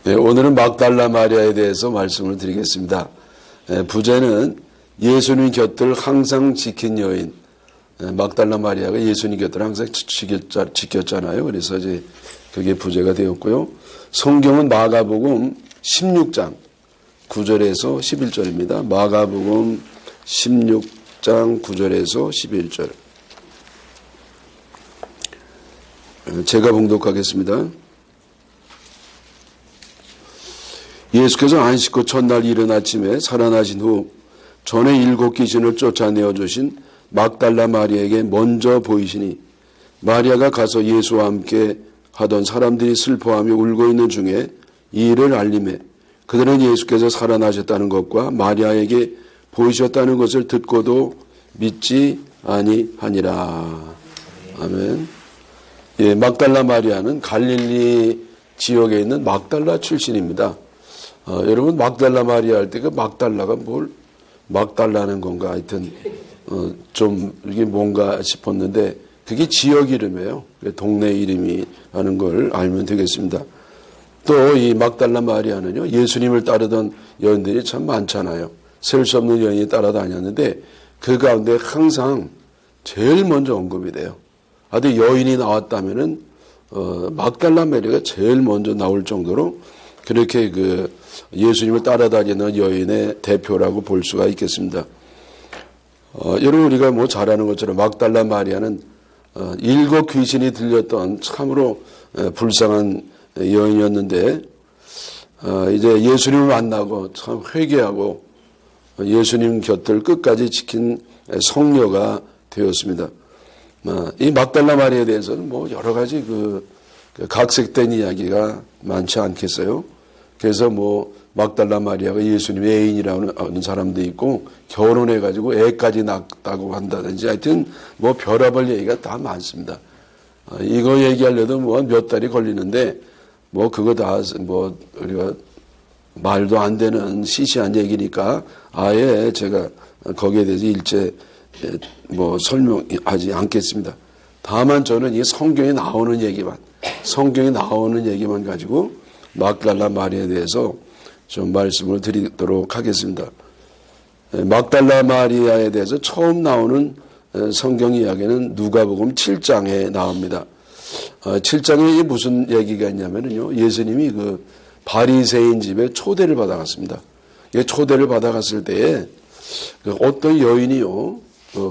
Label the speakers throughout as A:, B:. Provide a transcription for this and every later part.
A: 네, 오늘은 막달라 마리아에 대해서 말씀을 드리겠습니다. 부제는 예수님 곁을 항상 지킨 여인. 막달라 마리아가 예수님 곁을 항상 지켰잖아요. 그래서 이제 그게 부제가 되었고요. 성경은 마가복음 16장 9절에서 11절입니다. 마가복음 16장 9절에서 11절. 제가 봉독하겠습니다. 예수께서 안식 후 첫날 이른 아침에 살아나신 후 전에 7 귀신을 쫓아내어 주신 막달라 마리아에게 먼저 보이시니 마리아가 가서 예수와 함께 하던 사람들이 슬퍼하며 울고 있는 중에 이 일을 알림해 그들은 예수께서 살아나셨다는 것과 마리아에게 보이셨다는 것을 듣고도 믿지 아니하니라. 아멘. 예, 막달라 마리아는 갈릴리 지역에 있는 막달라 출신입니다. 여러분 막달라 마리아 할 때 그 막달라가 뭘 막달라는 건가 하여튼 좀 이게 뭔가 싶었는데 그게 지역 이름이에요. 동네 이름이라는 걸 알면 되겠습니다. 또 이 막달라 마리아는요 예수님을 따르던 여인들이 참 많잖아요. 셀 수 없는 여인이 따라다녔는데 그 가운데 항상 제일 먼저 언급이 돼요. 아주 여인이 나왔다면은 막달라 마리아가 제일 먼저 나올 정도로 그렇게 그 예수님을 따라다니는 여인의 대표라고 볼 수가 있겠습니다. 여러분 우리가 뭐 잘 아는 것처럼 막달라 마리아는 7 귀신이 들렸던 참으로 불쌍한 여인이었는데 이제 예수님을 만나고 참 회개하고 예수님 곁을 끝까지 지킨 성녀가 되었습니다. 이 막달라 마리아에 대해서는 뭐 여러 가지 그 각색된 이야기가 많지 않겠어요? 그래서 뭐 막달라 마리아가 예수님의 애인이라는 하는 사람도 있고 결혼해가지고 애까지 낳았다고 한다든지 하여튼 뭐 별의별 얘기가 다 많습니다. 이거 얘기하려도 뭐 몇 달이 걸리는데 뭐 그거 다 뭐 우리가 말도 안 되는 시시한 얘기니까 아예 제가 거기에 대해서 일체 뭐 설명하지 않겠습니다. 다만 저는 이 성경에 나오는 얘기만 가지고 막달라 마리아에 대해서 좀 말씀을 드리도록 하겠습니다. 막달라 마리아에 대해서 처음 나오는 성경 이야기는 누가복음 7장에 나옵니다. 7장에 무슨 얘기가 있냐면요. 예수님이 그 바리새인 집에 초대를 받아갔습니다. 초대를 받아갔을 때에 어떤 여인이요.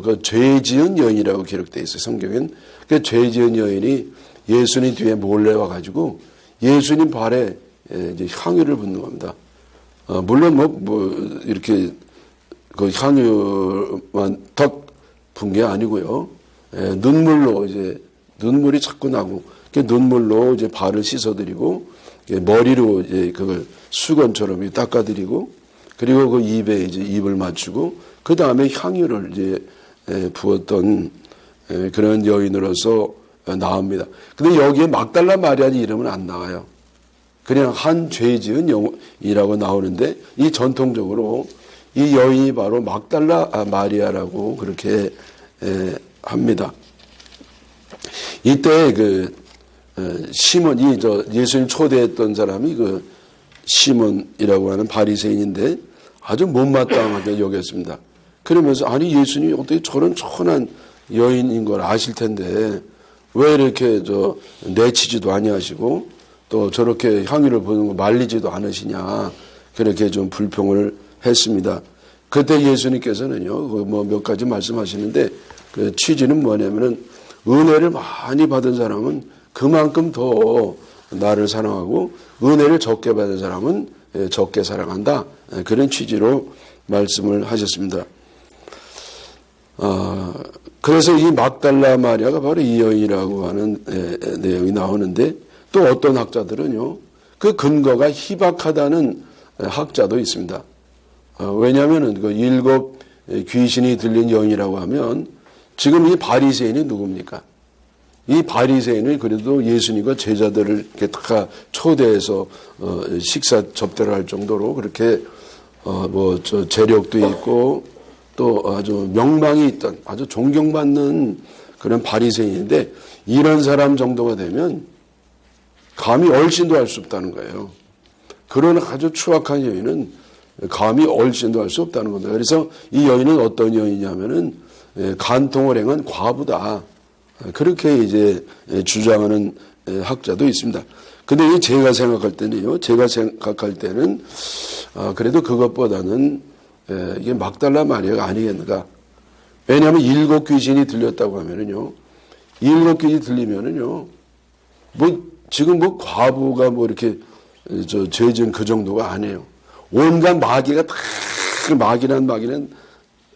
A: 그 죄 지은 여인이라고 기록되어 있어요. 성경엔. 그 죄 지은 여인이 예수님 뒤에 몰래 와가지고 예수님 발에 이제 향유를 붓는 겁니다. 물론 뭐 이렇게 그 향유만 턱 분 게 아니고요. 눈물로 이제 눈물이 자꾸 나고 그 눈물로 이제 발을 씻어드리고 머리로 이제 그걸 수건처럼 닦아드리고 그리고 그 입에 이제 입을 맞추고 그 다음에 향유를 이제 부었던 그런 여인으로서 나옵니다. 근데 여기에 막달라 마리아의 이름은 안 나와요. 그냥 한 죄 지은 여인이라고 나오는데 이 전통적으로 이 여인이 바로 막달라 마리아라고 그렇게 합니다. 이때 그 시몬이 예수님 초대했던 사람이 그 시몬이라고 하는 바리새인인데 아주 못마땅하게 여겼습니다. 그러면서 아니 예수님이 어떻게 저런 천한 여인인 걸 아실 텐데 왜 이렇게 내치지도 아니하시고 또 저렇게 향유를 부는 거 말리지도 않으시냐 그렇게 좀 불평을 했습니다. 그때 예수님께서는요 뭐 몇 가지 말씀하시는데 그 취지는 뭐냐면은 은혜를 많이 받은 사람은 그만큼 더 나를 사랑하고 은혜를 적게 받은 사람은 적게 사랑한다. 그런 취지로 말씀을 하셨습니다. 그래서 이 막달라 마리아가 바로 이 여인이라고 하는 내용이 나오는데 또 어떤 학자들은요. 그 근거가 희박하다는 학자도 있습니다. 왜냐하면 그 7 귀신이 들린 여인이라고 하면 지금 이 바리새인이 누굽니까? 이 바리새인을 그래도 예수님과 제자들을 이렇게 다 초대해서 식사 접대를 할 정도로 그렇게 재력도 있고 또 아주 명망이 있던 아주 존경받는 그런 바리새인인데 이런 사람 정도가 되면 감히 얼씬도 할 수 없다는 거예요. 그런 아주 추악한 여인은 감히 얼씬도 할 수 없다는 겁니다. 그래서 이 여인은 어떤 여인이냐면은 간통을 행한 과부다. 그렇게 이제 주장하는 학자도 있습니다. 근데 제가 생각할 때는요, 그래도 그것보다는 이게 막달라 마리아가 아니겠는가. 왜냐하면 7 귀신이 들렸다고 하면은요, 7 귀신이 들리면은요, 지금 과부가 이렇게 죄 지은 그 정도가 아니에요. 온갖 마귀가 다 마귀는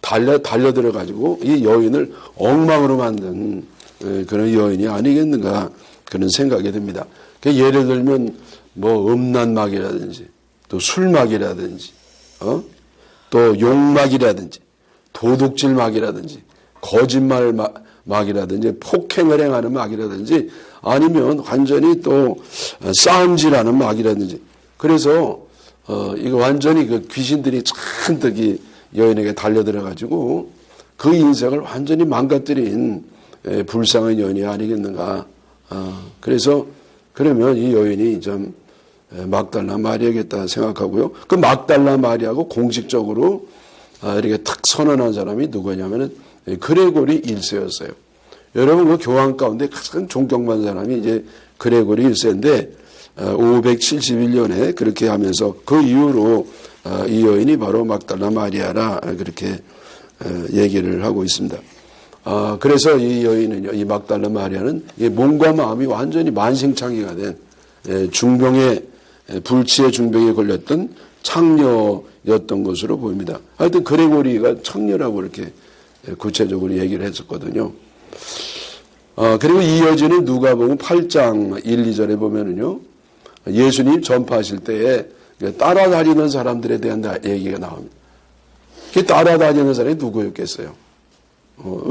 A: 달려들어가지고 이 여인을 엉망으로 만든 그런 여인이 아니겠는가 그런 생각이 듭니다. 예를 들면 음란마귀라든지 또 술마귀라든지 또 욕마귀라든지 도둑질마귀라든지 거짓말 마귀라든지 폭행을 행하는 마귀라든지 아니면 완전히 또 싸움질하는 마귀라든지 그래서 이거 완전히 그 귀신들이 잔뜩이 여인에게 달려들어가지고 그 인생을 완전히 망가뜨린 불쌍한 여인이 아니겠는가. 그래서 그러면 이 여인이 좀 막달라 마리아겠다 생각하고요. 그 막달라 마리아하고 공식적으로 이렇게 탁 선언한 사람이 누구냐면은 그레고리 1세였어요. 여러분 그 교황 가운데 가장 존경받는 사람이 이제 그레고리 1세인데 571년에 그렇게 하면서 그 이후로 이 여인이 바로 막달라 마리아라 그렇게 얘기를 하고 있습니다. 그래서 이 여인은요, 이 막달라 마리아는 몸과 마음이 완전히 만신창이가 된 중병의 불치의 중병에 걸렸던 창녀였던 것으로 보입니다. 하여튼 그레고리가 창녀라고 이렇게 구체적으로 얘기를 했었거든요. 그리고 이어지는 누가복음 8장 1, 2절에 보면은요, 예수님 전파하실 때에 따라다니는 사람들에 대한 얘기가 나옵니다. 그 따라다니는 사람이 누구였겠어요?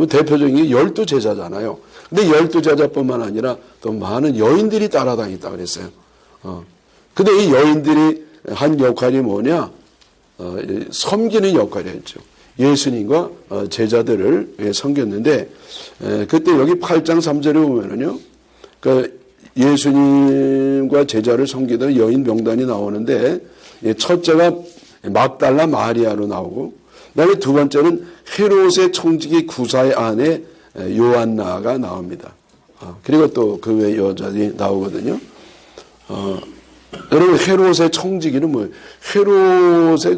A: 대표적인 게 12제자잖아요. 근데 12제자뿐만 아니라 또 많은 여인들이 따라다녔다 그랬어요. 근데 이 여인들이 한 역할이 뭐냐? 섬기는 역할이었죠. 예수님과 제자들을 섬겼는데, 그때 여기 8장 3절에 보면은요, 그 예수님과 제자를 섬기던 여인 명단이 나오는데, 첫째가 막달라 마리아로 나오고, 그 다음에 두 번째는 헤롯의 청지기 구사의 아내 요한나가 나옵니다. 그리고 또 그 외 여자들이 나오거든요. 여러분, 헤롯의 청지기는 뭐예요? 헤롯의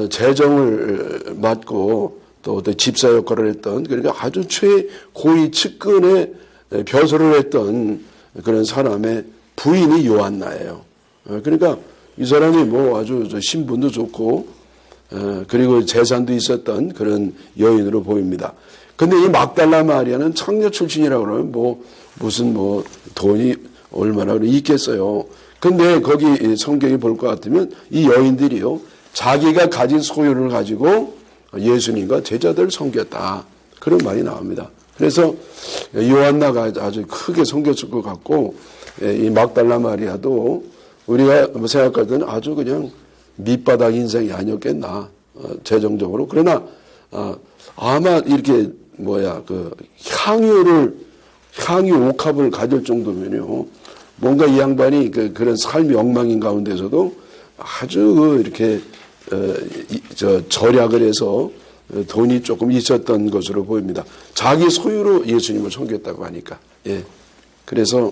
A: 재정을 맡고 또 집사 역할을 했던, 그러니까 아주 최고위 측근의 벼슬을 했던 그런 사람의 부인이 요한나예요. 그러니까 이 사람이 아주 신분도 좋고, 그리고 재산도 있었던 그런 여인으로 보입니다. 근데 이 막달라 마리아는 창녀 출신이라고 그러면 무슨 돈이 얼마나 있겠어요. 근데 거기 성경이 볼 것 같으면 이 여인들이요, 자기가 가진 소유를 가지고 예수님과 제자들을 섬겼다. 그런 말이 나옵니다. 그래서 요한나가 아주 크게 섬겼을 것 같고, 이 막달라 마리아도 우리가 생각할 때는 아주 그냥 밑바닥 인생이 아니었겠나, 재정적으로. 그러나 아마 이렇게 향유 옥합을 가질 정도면요, 뭔가 이 양반이 그런 삶의 엉망인 가운데서도 아주 이렇게 절약을 해서 돈이 조금 있었던 것으로 보입니다. 자기 소유로 예수님을 섬겼다고 하니까. 예. 그래서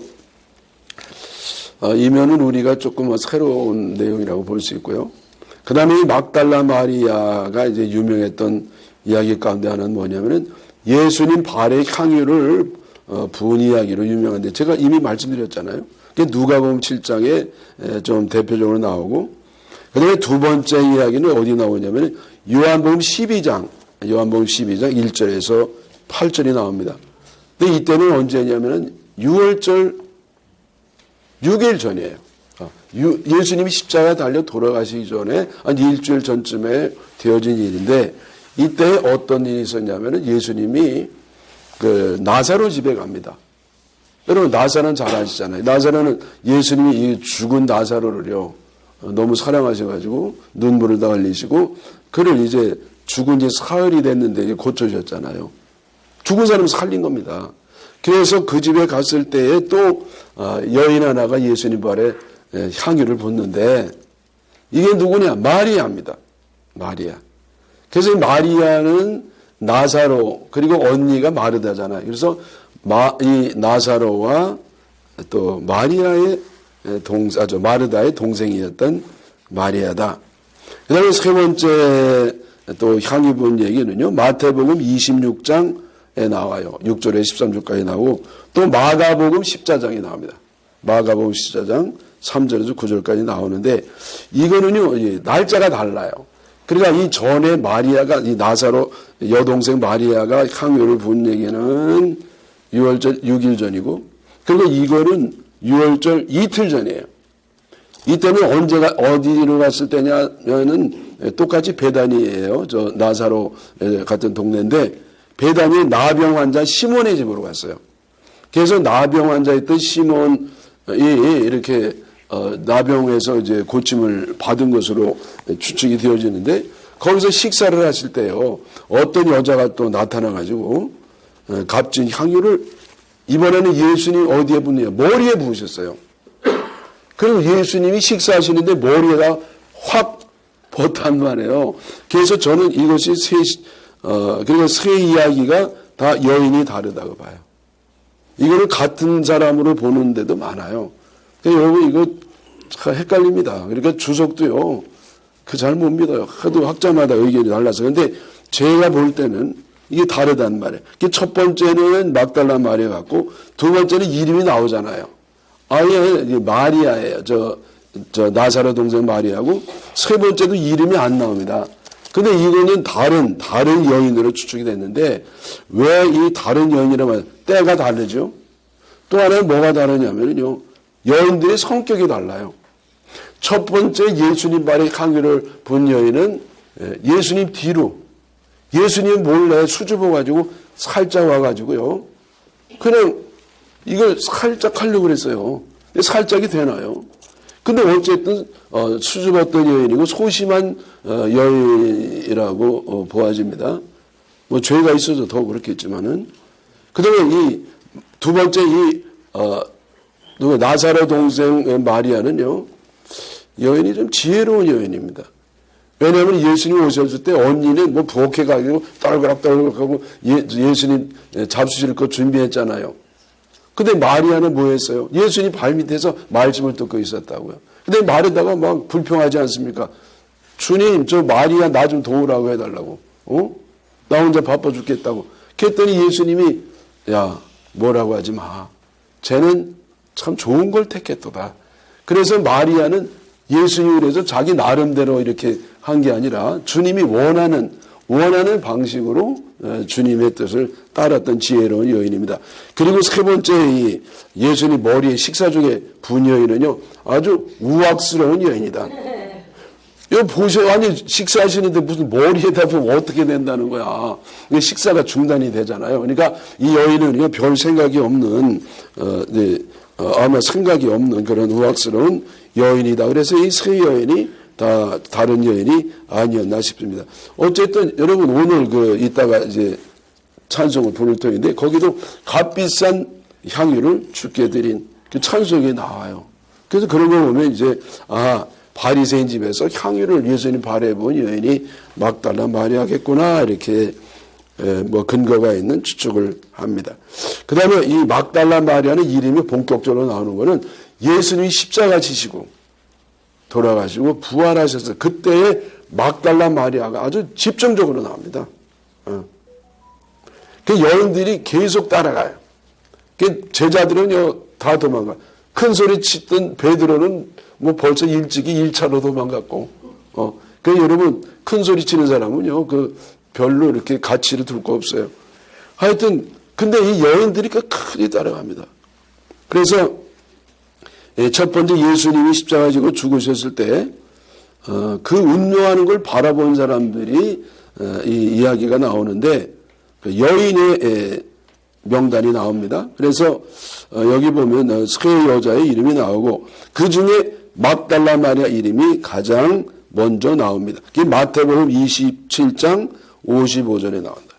A: 이 면은 우리가 조금 새로운 내용이라고 볼 수 있고요. 그 다음에 이 막달라 마리아가 이제 유명했던 이야기 가운데 하나는 뭐냐면은 예수님 발의 향유를 부은 이야기로 유명한데, 제가 이미 말씀드렸잖아요. 누가복음 7장에 좀 대표적으로 나오고, 그 다음에 두 번째 이야기는 어디 나오냐면 요한복음 12장 1절에서 8절이 나옵니다. 근데 이때는 언제냐면은 6월절 6일 전이에요. 예수님이 십자가에 달려 돌아가시기 전에 한 일주일 전쯤에 되어진 일인데, 이때 어떤 일이 있었냐면은 예수님이 나사로 집에 갑니다. 여러분, 나사로는 잘 아시잖아요. 나사로는 예수님이 이 죽은 나사로를요, 너무 사랑하셔가지고 눈물을 다 흘리시고, 그를 이제 죽은 지 사흘이 됐는데 고쳐주셨잖아요. 죽은 사람 살린 겁니다. 그래서 그 집에 갔을 때에 또 여인 하나가 예수님 발에 향유를 붓는데 이게 누구냐? 마리아입니다. 마리아. 그래서 이 마리아는 나사로 그리고 언니가 마르다잖아요. 그래서 이 나사로와 또 마리아의 마르다의 동생이었던 마리아다. 그 다음에 세 번째 또 향유 부은 얘기는요. 마태복음 26장에 나와요. 6절에 13절까지 나오고 또 마가복음 14장에 나옵니다. 마가복음 14장 3절에서 9절까지 나오는데 이거는요. 날짜가 달라요. 그러니까 이 전에 마리아가 이 나사로 여동생 마리아가 향유를 부은 얘기는 6월절 6일 전이고 그리고 이거는 6월절 이틀 전이에요. 이때는 언제가 어디로 갔을 때냐면은 똑같이 베다니예요. 저 나사로 같은 동네인데 베다니 나병 환자 시몬의 집으로 갔어요. 그래서 나병 환자였던 시몬이 이렇게 나병에서 이제 고침을 받은 것으로 추측이 되어지는데 거기서 식사를 하실 때요. 어떤 여자가 또 나타나가지고 값진 향유를 이번에는 예수님 어디에 붓느냐? 머리에 부으셨어요. 그리고 예수님이 식사하시는데 머리에다 확 벗단 말이에요. 그래서 저는 이것이 그리고 세 이야기가 다 여인이 다르다고 봐요. 이거는 같은 사람으로 보는데도 많아요. 그러니까 여러분 이거 참 헷갈립니다. 그러니까 주석도요. 잘 못 믿어요. 하도 학자마다 의견이 달라서. 근데 제가 볼 때는 이게 다르단 말이에요. 첫 번째는 막달라 마리아 같고 두 번째는 이름이 나오잖아요. 아예 마리아예요. 저 나사로 동생 마리아고 세 번째도 이름이 안 나옵니다. 근데 이거는 다른 여인으로 추측이 됐는데 왜 이 다른 여인이라면 때가 다르죠? 또 하나는 뭐가 다르냐면요. 여인들의 성격이 달라요. 첫 번째 예수님 발에 향유를 본 여인은 예수님 뒤로 예수님 몰래 수줍어 가지고 살짝 와가지고요. 그냥 이걸 살짝 하려고 그랬어요. 살짝이 되나요? 근데 어쨌든 수줍었던 여인이고 소심한 여인이라고 보아집니다. 뭐 죄가 있어서 더 그렇겠지만은 그다음에 이 두 번째 나사로 동생 마리아는요 여인이 좀 지혜로운 여인입니다. 왜냐하면 예수님 오셨을 때 언니는 뭐 부엌해가지고 떨그락하고 예수님 잡수실 거 준비했잖아요. 근데 마리아는 뭐 했어요? 예수님 발 밑에서 말씀을 듣고 있었다고요. 근데 마르다가 막 불평하지 않습니까? 주님, 저 마리아 나 좀 도우라고 해달라고. 나 혼자 바빠 죽겠다고. 그랬더니 예수님이 야, 뭐라고 하지 마. 쟤는 참 좋은 걸 택했도다. 그래서 마리아는 예수님을 위해서 자기 나름대로 이렇게 한 게 아니라 주님이 원하는 방식으로 주님의 뜻을 따랐던 지혜로운 여인입니다. 그리고 세 번째 이 예수님 머리에 식사 중에 분 여인은요 아주 우악스러운 여인이다. 이거 보세요. 아니 식사하시는데 무슨 머리에다 보면 어떻게 된다는 거야. 식사가 중단이 되잖아요. 그러니까 이 여인은 별 생각이 없는 아마 생각이 없는 그런 우악스러운 여인이다. 그래서 이 세 여인이 다 다른 여인이 아니었나 싶습니다. 어쨌든 여러분 오늘 이따가 이제 찬송을 부를 터인데 거기도 값비싼 향유를 주께 드린 그 찬송이 나와요. 그래서 그런 거 보면 이제 바리새인 집에서 향유를 예수님 발에 본 여인이 막달라 마리아겠구나 이렇게 뭐 근거가 있는 추측을 합니다. 그 다음에 이 막달라 마리아는 이름이 본격적으로 나오는 거는 예수님이 십자가 지시고 돌아가시고 부활하셔서 그때의 막달라 마리아가 아주 집중적으로 나옵니다. 그 여인들이 계속 따라가요. 그 제자들은요 다 도망가. 큰 소리 치던 베드로는 뭐 벌써 일찍이 1차로 도망갔고, 그 여러분 큰 소리 치는 사람은요 그 별로 이렇게 가치를 둘 거 없어요. 하여튼 근데 이 여인들이 크게 따라갑니다. 그래서 첫 번째 예수님이 십자가 지고 죽으셨을 때 그 운명하는 걸 바라본 사람들이 이 이야기가 나오는데 그 여인의 명단이 나옵니다. 그래서 여기 보면 세 여자의 이름이 나오고 그 중에 막달라 마리아 이름이 가장 먼저 나옵니다. 그게 마태복음 27장 55절에 나온다.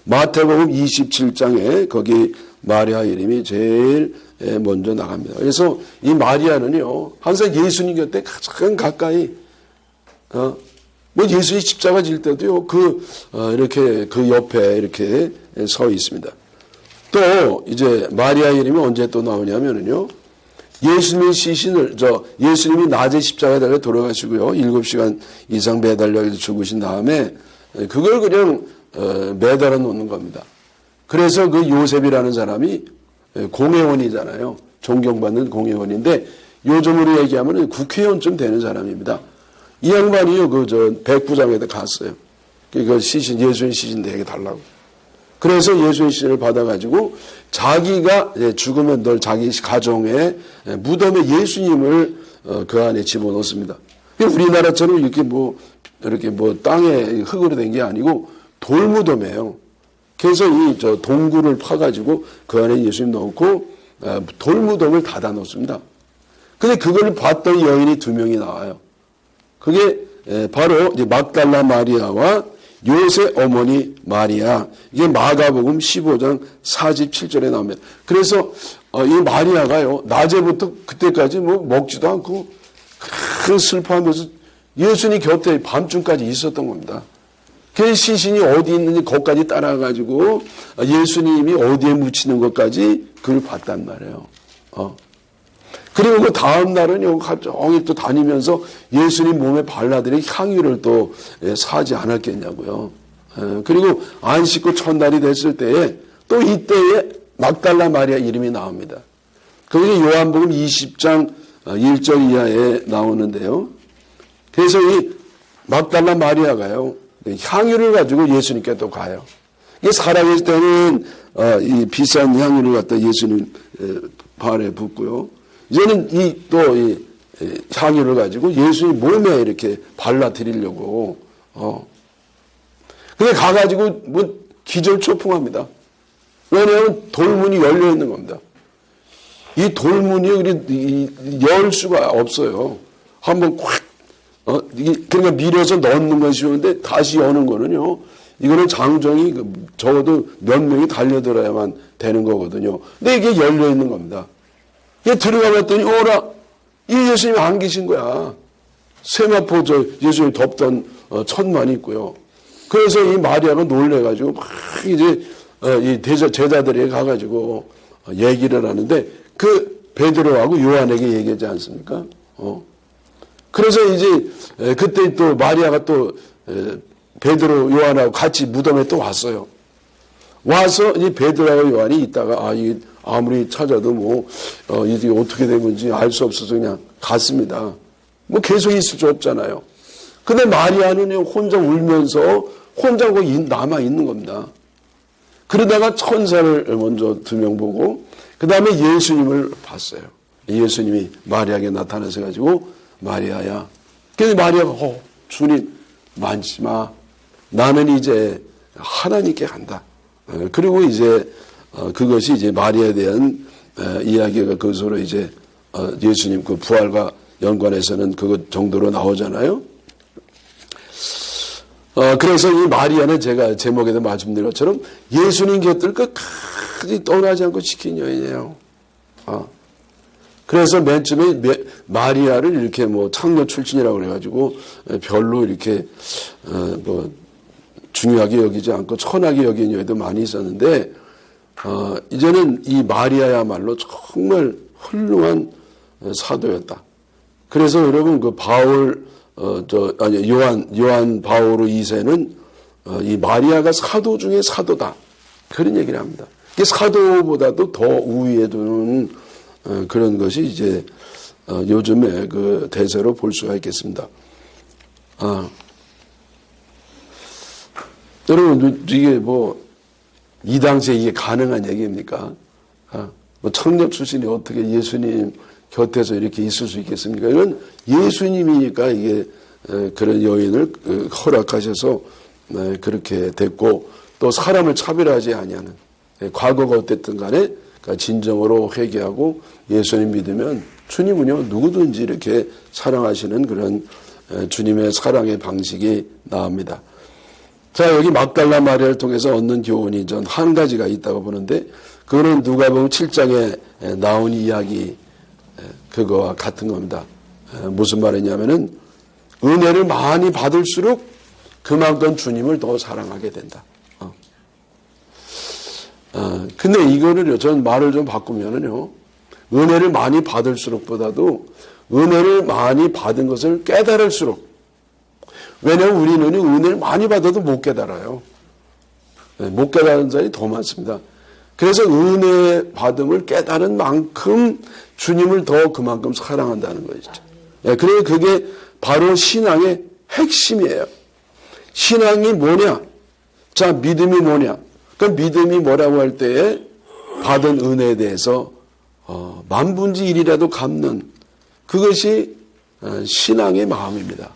A: 마태복음 27장에 거기 마리아 이름이 제일 먼저 나갑니다. 그래서 이 마리아는요, 항상 예수님 곁에 가장 가까이, 뭐 예수님 십자가 질 때도요, 이렇게 그 옆에 이렇게 서 있습니다. 또 이제 마리아 이름이 언제 또 나오냐면은요, 예수님이 낮에 십자가에 달려 돌아가시고요, 7시간 이상 매달려 죽으신 다음에 그걸 그냥 매달아 놓는 겁니다. 그래서 그 요셉이라는 사람이 공회원이잖아요. 존경받는 공회원인데 요즘으로 얘기하면 국회의원쯤 되는 사람입니다. 이 양반이요, 백부장에다 갔어요. 그 예수님 시신 내게 달라고. 그래서 예수님 시신을 받아가지고 자기가 죽으면 늘 자기 가정에 무덤에 예수님을 그 안에 집어넣습니다. 우리나라처럼 이렇게 땅에 흙으로 된 게 아니고 돌무덤이에요. 그래서 동굴을 파가지고 그 안에 예수님 넣고 돌무덤을 닫아 놓습니다. 근데 그걸 봤던 여인이 2명이 나와요. 그게 바로 이제 막달라 마리아와 요셉 어머니 마리아. 이게 마가복음 15장 47절에 나옵니다. 그래서 이 마리아가요, 낮에부터 그때까지 먹지도 않고 슬퍼하면서 예수님 곁에 밤중까지 있었던 겁니다. 그 시신이 어디 있는지 거기까지 따라가지고 예수님이 어디에 묻히는 것까지 그걸 봤단 말이에요. 그리고 그 다음 날은요, 종일 또 다니면서 예수님 몸에 발라드린 향유를 또 사지 않았겠냐고요. 그리고 안식구 첫날이 됐을 때에 또 이때에 막달라 마리아 이름이 나옵니다. 그게 요한복음 20장 1절 이하에 나오는데요. 그래서 이 막달라 마리아가요, 향유를 가지고 예수님께 또 가요. 이게 살아계실 때는 이 비싼 향유를 갖다 예수님 발에 붓고요. 이제는 이 향유를 가지고 예수님 몸에 이렇게 발라드리려고, 근데 가가지고 기절초풍합니다. 왜냐하면 돌문이 열려 있는 겁니다. 이 돌문이 열 수가 없어요. 한번 콱, 그러니까 밀어서 넣는 건 쉬운데 다시 여는 거는요, 이거는 장정이 적어도 몇 명이 달려들어야만 되는 거거든요. 근데 이게 열려 있는 겁니다. 이게 들어가 봤더니, 이 예수님이 안 계신 거야. 세마포 예수님 덮던 천만 있고요. 그래서 이 마리아가 놀래가지고 막 이제 이 제자들에게 가가지고 얘기를 하는데 그 베드로하고 요한에게 얘기하지 않습니까? 그래서 이제 그때 또 마리아가 또 베드로 요한하고 같이 무덤에 또 왔어요. 와서 이 베드로하고 요한이 있다가 이 아무리 찾아도 이게 어떻게 된 건지 알 수 없어서 그냥 갔습니다. 계속 있을 수 없잖아요. 근데 마리아는 혼자 울면서 혼자 거기 남아 있는 겁니다. 그러다가 천사를 먼저 2명 보고 그 다음에 예수님을 봤어요. 예수님이 마리아에게 나타나서 가지고 마리아야. 그래서 마리아가 주님 만지 마. 나는 이제 하나님께 간다. 그리고 이제 그것이 이제 마리아에 대한 이야기가 그것으로 이제 예수님 그 부활과 연관해서는 그것 정도로 나오잖아요. 그래서 이 마리아는 제가 제목에도 말씀드린 것처럼 예수님 곁을 끝까지 떠나지 않고 지킨 여인이에요. 그래서 맨 처음에 마리아를 이렇게 창녀 출신이라고 그래가지고 별로 이렇게 중요하게 여기지 않고 천하게 여긴 여인도 많이 있었는데 이제는 이 마리아야말로 정말 훌륭한 사도였다. 그래서 여러분 그 요한 바오로 2세는 이 마리아가 사도 중에 사도다. 그런 얘기를 합니다. 이게 사도보다도 더 우위에 두는 그런 것이 이제 요즘에 그 대세로 볼 수가 있겠습니다. 여러분 이게 이 당시에 이게 가능한 얘기입니까? 청년 출신이 어떻게 예수님 곁에서 이렇게 있을 수 있겠습니까? 이건 예수님이니까 이게 그런 여인을 허락하셔서 그렇게 됐고 또 사람을 차별하지 아니하는 과거가 어땠든 간에 진정으로 회개하고 예수님 믿으면 주님은요 누구든지 이렇게 사랑하시는 그런 주님의 사랑의 방식이 나옵니다. 자, 여기 막달라 마리아를 통해서 얻는 교훈이 전 한 가지가 있다고 보는데 그거는 누가복음 7장에 나온 이야기 그거와 같은 겁니다. 무슨 말이냐면은 은혜를 많이 받을수록 그만큼 주님을 더 사랑하게 된다. 근데 이거를요, 전 말을 좀 바꾸면은요, 은혜를 많이 받을수록보다도 은혜를 많이 받은 것을 깨달을수록, 왜냐하면 우리는 은혜를 많이 받아도 못 깨달아요. 못 깨달은 사람이 더 많습니다. 그래서 은혜 받음을 깨달은 만큼 주님을 더 그만큼 사랑한다는 것이죠. 그래서 그게 바로 신앙의 핵심이에요. 신앙이 뭐냐? 자, 믿음이 뭐냐? 그 믿음이 뭐라고 할 때에 받은 은혜에 대해서 만분의 일이라도 갚는 그것이 신앙의 마음입니다.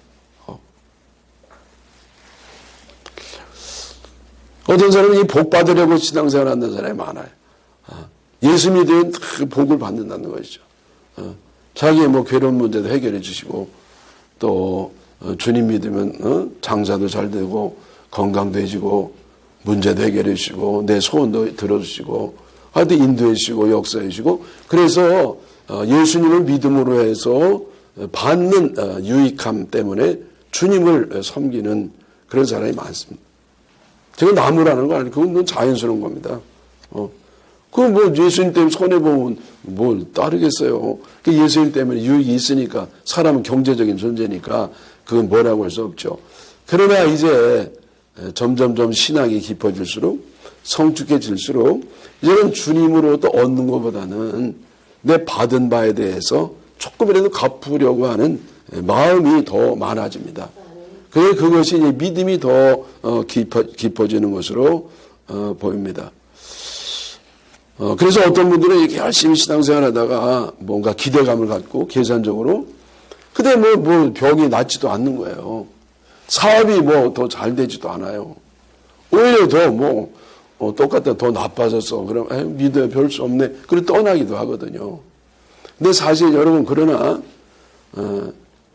A: 어떤 사람은 이 복 받으려고 신앙생활 하는 사람이 많아요. 예수 믿으면 복을 받는다는 것이죠. 자기의 괴로운 문제도 해결해 주시고 또 주님 믿으면 장사도 잘 되고 건강도 해지고 문제도 해결해 주시고 내 소원도 들어주시고 하여튼 인도해 주시고 역사해 주시고 그래서 예수님을 믿음으로 해서 받는 유익함 때문에 주님을 섬기는 그런 사람이 많습니다. 제가 나무라는 거 아니에요. 그건 자연스러운 겁니다. 그건 예수님 때문에 손해보면 뭘 따르겠어요. 예수님 때문에 유익이 있으니까 사람은 경제적인 존재니까 그건 뭐라고 할 수 없죠. 그러나 이제 점점점 신앙이 깊어질수록 성숙해질수록 이제는 주님으로부터 얻는 것보다는 내 받은 바에 대해서 조금이라도 갚으려고 하는 마음이 더 많아집니다. 그래서 그것이 이제 믿음이 더 깊어지는 것으로 보입니다. 그래서 어떤 분들은 이렇게 열심히 신앙생활 하다가 뭔가 기대감을 갖고 계산적으로 근데 병이 낫지도 않는 거예요. 사업이 더 잘 되지도 않아요. 오히려 더 똑같다 더 나빠졌어. 그럼 믿어야 별 수 없네. 그리고 떠나기도 하거든요. 근데 사실 여러분 그러나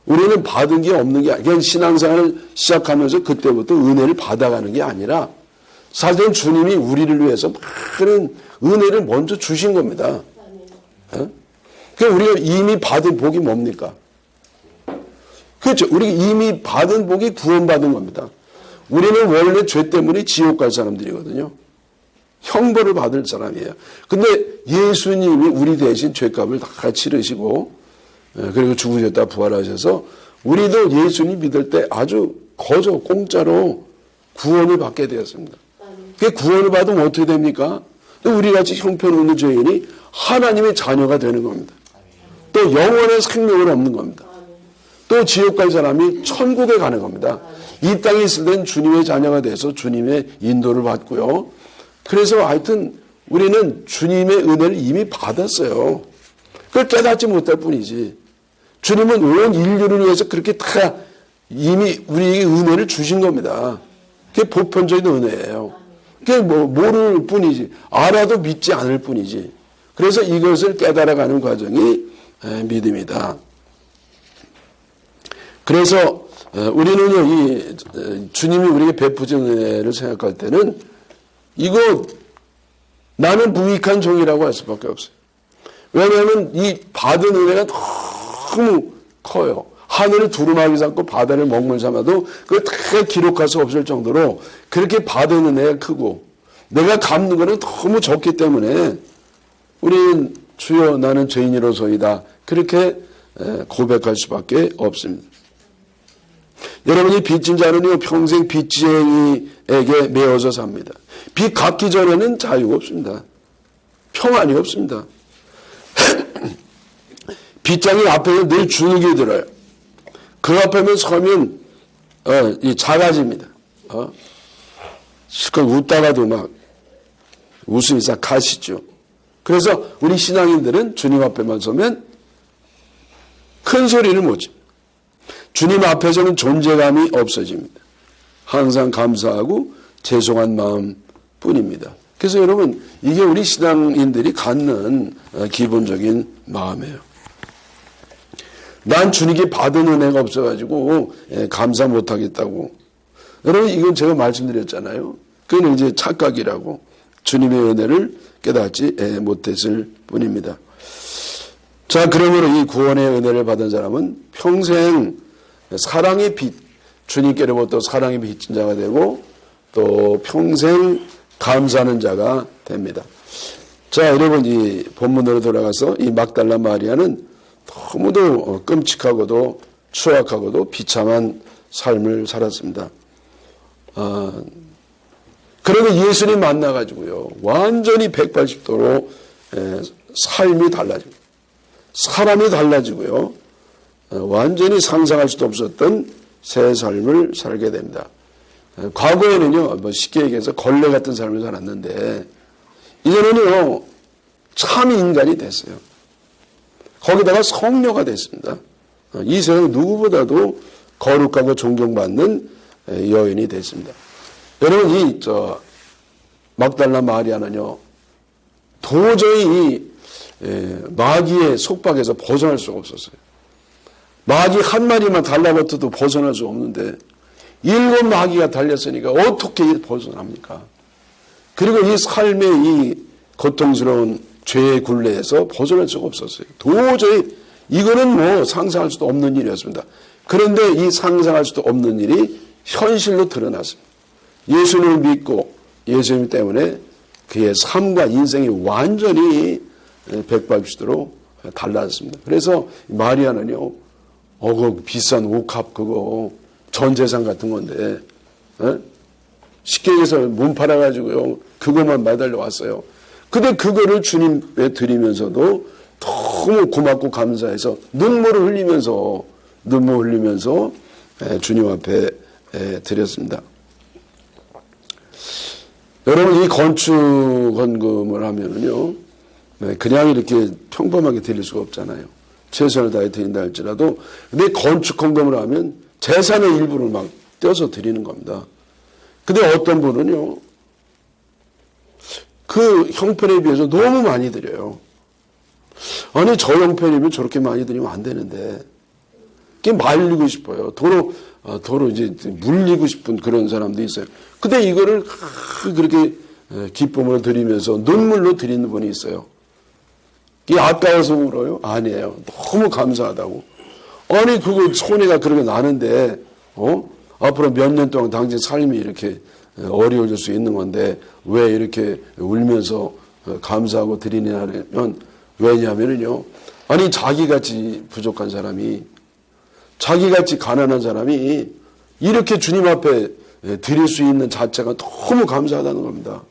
A: 우리는 받은 게 없는 게 아니라 신앙생활을 시작하면서 그때부터 은혜를 받아가는 게 아니라 사실은 주님이 우리를 위해서 많은 은혜를 먼저 주신 겁니다. 그러니까 우리가 이미 받은 복이 뭡니까? 그렇죠. 우리가 이미 받은 복이 구원받은 겁니다. 우리는 원래 죄 때문에 지옥 갈 사람들이거든요. 형벌을 받을 사람이에요. 근데 예수님이 우리 대신 죄값을 다 치르시고 그리고 죽으셨다 부활하셔서 우리도 예수님 믿을 때 아주 거저 공짜로 구원을 받게 되었습니다. 그 구원을 받으면 어떻게 됩니까? 우리같이 형편없는 죄인이 하나님의 자녀가 되는 겁니다. 또 영원한 생명을 얻는 겁니다. 또 지옥 갈 사람이 천국에 가는 겁니다. 이 땅에 있을 땐 주님의 자녀가 돼서 주님의 인도를 받고요. 그래서 하여튼 우리는 주님의 은혜를 이미 받았어요. 그걸 깨닫지 못할 뿐이지. 주님은 온 인류를 위해서 그렇게 다 이미 우리에게 은혜를 주신 겁니다. 그게 보편적인 은혜예요. 그게 모를 뿐이지. 알아도 믿지 않을 뿐이지. 그래서 이것을 깨달아가는 과정이 믿음이다. 그래서 우리는요, 이 주님이 우리에게 베푸신 은혜를 생각할 때는 이거 나는 무익한 종이라고 할 수밖에 없어요. 왜냐하면 이 받은 은혜가 너무 커요. 하늘을 두루마기 삼고 바다를 먹물 삼아도 그걸 다 기록할 수 없을 정도로 그렇게 받은 은혜가 크고 내가 갚는 것은 너무 적기 때문에 우리는 주여 나는 죄인이로소이다 그렇게 고백할 수밖에 없습니다. 여러분이 빚진 자는요 평생 빚쟁이에게 매어서 삽니다. 빚 갚기 전에는 자유가 없습니다. 평안이 없습니다. 빚장이 앞에서 늘 주눅이 들어요. 그 앞에만 서면 작아집니다. 실컷 웃다가도 막 웃음이 싹 가시죠. 그래서 우리 신앙인들은 주님 앞에만 서면 큰 소리를 못 칩니다. 주님 앞에서는 존재감이 없어집니다. 항상 감사하고 죄송한 마음뿐입니다. 그래서 여러분 이게 우리 신앙인들이 갖는 기본적인 마음이에요. 난 주님께 받은 은혜가 없어가지고 감사 못하겠다고. 여러분 이건 제가 말씀드렸잖아요. 그건 이제 착각이라고. 주님의 은혜를 깨닫지 못했을 뿐입니다. 자, 그러므로 이 구원의 은혜를 받은 사람은 평생 사랑의 빛, 주님께로부터 사랑의 빛인 자가 되고 또 평생 감사하는 자가 됩니다. 자, 여러분 이 본문으로 돌아가서 이 막달라 마리아는 너무도 끔찍하고도 추악하고도 비참한 삶을 살았습니다. 그리고 예수님 만나가지고요, 완전히 180도로 삶이 달라집니다. 사람이 달라지고요, 완전히 상상할 수도 없었던 새 삶을 살게 됩니다. 과거에는요, 쉽게 얘기해서 걸레 같은 삶을 살았는데, 이제는요, 참 인간이 됐어요. 거기다가 성녀가 됐습니다. 이 세상 누구보다도 거룩하고 존경받는 여인이 됐습니다. 여러분, 막달라 마리아는요, 도저히 마귀의 속박에서 벗어날 수가 없었어요. 마귀 한 마리만 달라붙어도 벗어날 수 없는데 7 마귀가 달렸으니까 어떻게 벗어납니까? 그리고 이 삶의 이 고통스러운 죄의 굴레에서 벗어날 수가 없었어요. 도저히 이거는 뭐 상상할 수도 없는 일이었습니다. 그런데 이 상상할 수도 없는 일이 현실로 드러났습니다. 예수님을 믿고 예수님 때문에 그의 삶과 인생이 완전히 180도로 달라졌습니다. 그래서 마리아는요, 그 비싼 옥합 그거 전 재산 같은 건데, 쉽게 얘기해서 몸 팔아가지고요, 그것만 매달려 왔어요. 근데 그거를 주님께 드리면서도 너무 고맙고 감사해서 눈물을 흘리면서 주님 앞에 드렸습니다. 여러분, 이 건축 헌금을 하면은요, 그냥 이렇게 평범하게 드릴 수가 없잖아요. 최선을 다해 드린다 할지라도, 근데 건축 헌금을 하면 재산의 일부를 막 떼어서 드리는 겁니다. 근데 어떤 분은요, 그 형편에 비해서 너무 많이 드려요. 아니, 저 형편이면 저렇게 많이 드리면 안 되는데, 그게 말리고 싶어요. 도로 이제 물리고 싶은 그런 사람도 있어요. 근데 이거를 그렇게 기쁨으로 드리면서 눈물로 드리는 분이 있어요. 이게 아까워서 울어요? 아니에요. 너무 감사하다고. 아니, 그거 손해가 그렇게 나는데, 앞으로 몇 년 동안 당신 삶이 이렇게 어려워질 수 있는 건데, 왜 이렇게 울면서 감사하고 드리냐면, 왜냐면은요, 아니, 자기같이 부족한 사람이, 자기같이 가난한 사람이 이렇게 주님 앞에 드릴 수 있는 자체가 너무 감사하다는 겁니다.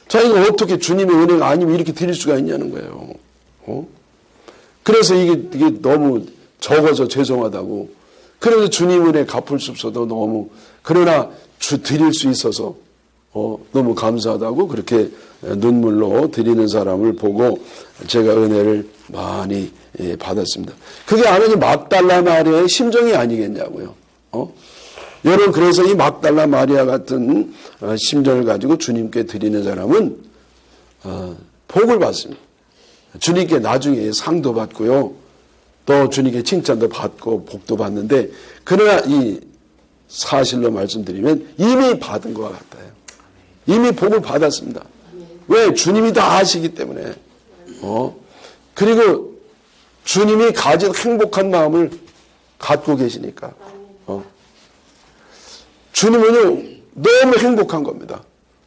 A: 자, 이거 어떻게 주님의 은혜가 아니면 이렇게 드릴 수가 있냐는 거예요. 그래서 이게 너무 적어서 죄송하다고. 그래서 주님 은혜 갚을 수 없어도 너무, 그러나 드릴 수 있어서 너무 감사하다고 그렇게 눈물로 드리는 사람을 보고 제가 은혜를 많이 받았습니다. 그게 아니 막달라 마리아의 심정이 아니겠냐고요. 여러분, 그래서 이 막달라 마리아 같은 심정을 가지고 주님께 드리는 사람은 복을 받습니다. 주님께 나중에 상도 받고요, 또 주님께 칭찬도 받고 복도 받는데, 그러나 이 사실로 말씀드리면 이미 받은 것 같아요. 이미 복을 받았습니다. 왜? 주님이 다 아시기 때문에. 그리고 주님이 가진 행복한 마음을 갖고 계시니까. 주님은요, 너무 행복한 겁니다.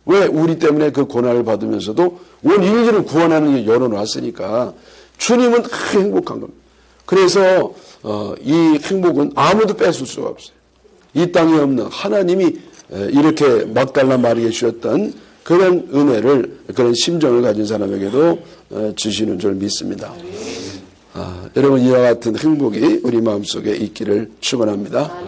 A: 왜? 우리 때문에 그 고난을 받으면서도 온 인류를 구원하는 게 열어놨으니까 주님은 행복한 겁니다. 그래서 이 행복은 아무도 뺏을 수가 없어요. 이 땅에 없는 하나님이 이렇게 막달라 마리아에 주셨던 그런 은혜를, 그런 심정을 가진 사람에게도 주시는 줄 믿습니다. 여러분, 이와 같은 행복이 우리 마음속에 있기를 축원합니다.